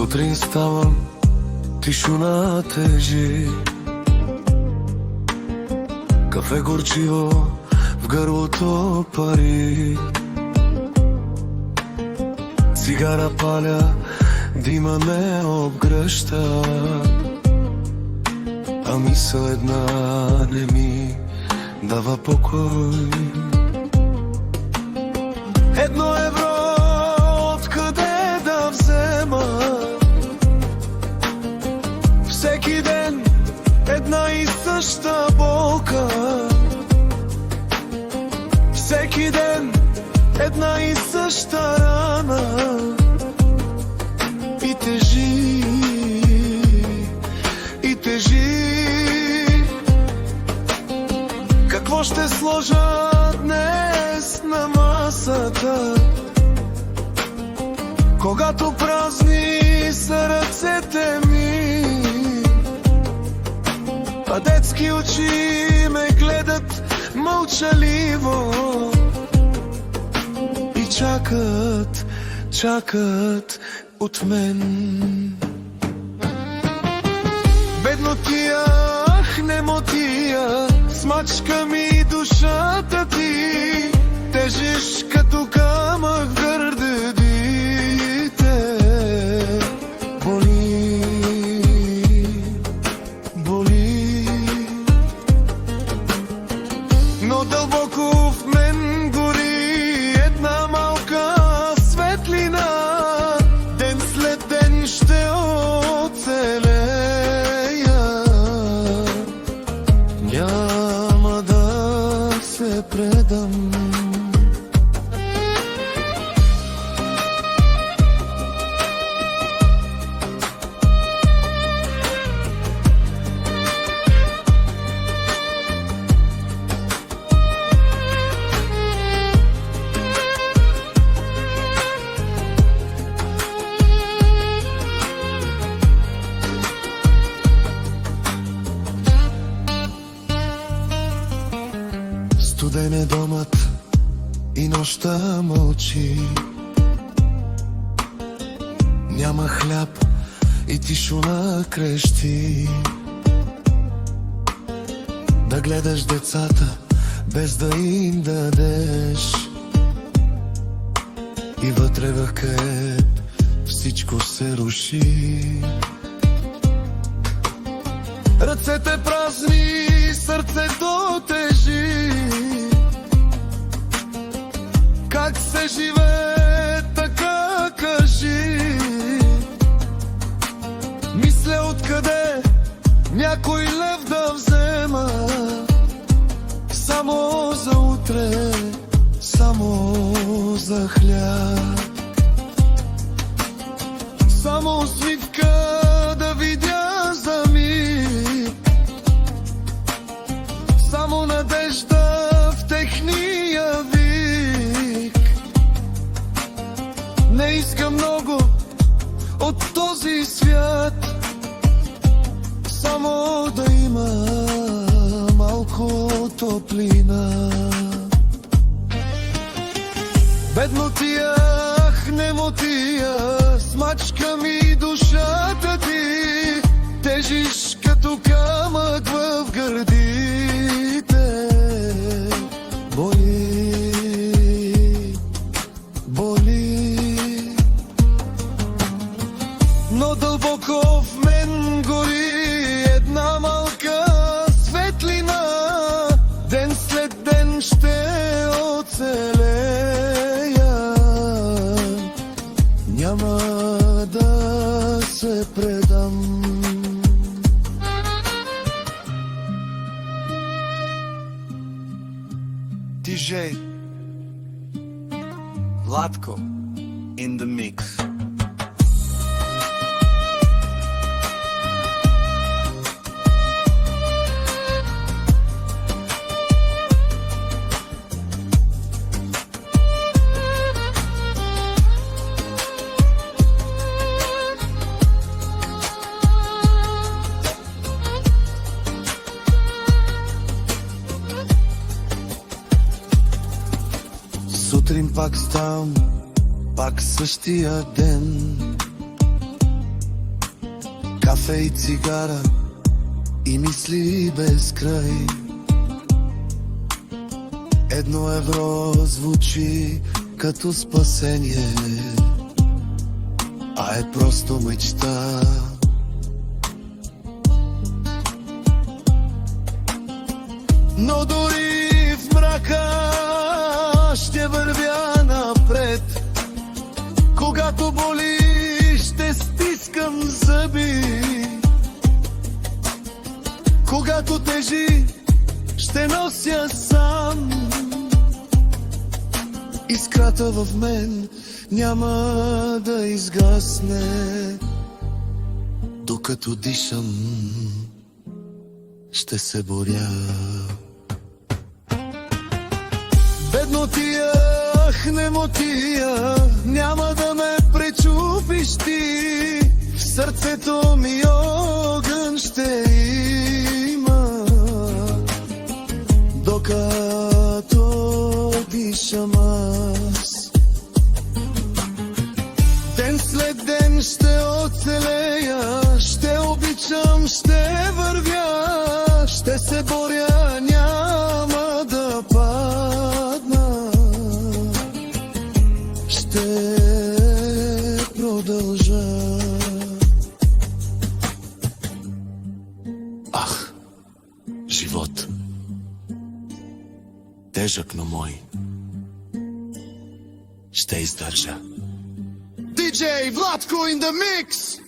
Сутрин ставам, тишина тежи, кафе горчиво, в гърлото пари. Цигара паля, дима ме обгръща, а мисъл една не ми дава покой. €1 откъде да взема? Всеки ден една и съща болка, всеки ден една и съща рана, и тежи, и тежи. Какво ще сложа днес на масата, когато празни са ръцете ми, а детски очи ме гледат мълчаливо и чакат, чакат от мен. Бедно тия, ах, немотия, смачка ми душата ти, тежиш като камък в гърдите. Боли, боли, но дълбоко в мен гори една малка светлина. Ден след ден ще оцелея, няма да се предам. Студен е домът и нощта мълчи, няма хляб и тишина крещи. Да гледаш децата без да им дадеш, и вътре в теб всичко се руши. Ръцете празни, сърцето тежи. Как се живее така, кажи? Мисля откъде някой лев да взема, само за утре, само за хляб, само усмивка да видя за миг, само надежда в техния вик. Не искам много от този свят, само да има малко топлина. Бедно тия, ах, немотия, смачка ми душата ти, тежиш като камък в гърдите. Боли, боли, но дълбоко в мен гори една малка светлина. Ден след ден ще оцелея, няма да се предам. DJ Vlatko in the mix. Сутрин пак ставам, пак същия ден, кафе и цигара и мисли без край. 1 евро звучи като спасение, а е просто мечта. Но дори в мрака ще вървя напред. Когато боли, ще стискам зъби. Когато тежи, ще нося сам. Искрата в мен няма да изгасне. Докато дишам, ще се боря. Бедно тия, немотия, няма да ме пречупиш ти. В сърцето ми огън ще има, докато дишам аз. Ден след ден ще оцелея, ще обичам, ще вървя, ще се боря, няма да падна. Ще продължа. Ах, живот. Тежък, но мой. Ще издържа. DJ Владко in the mix!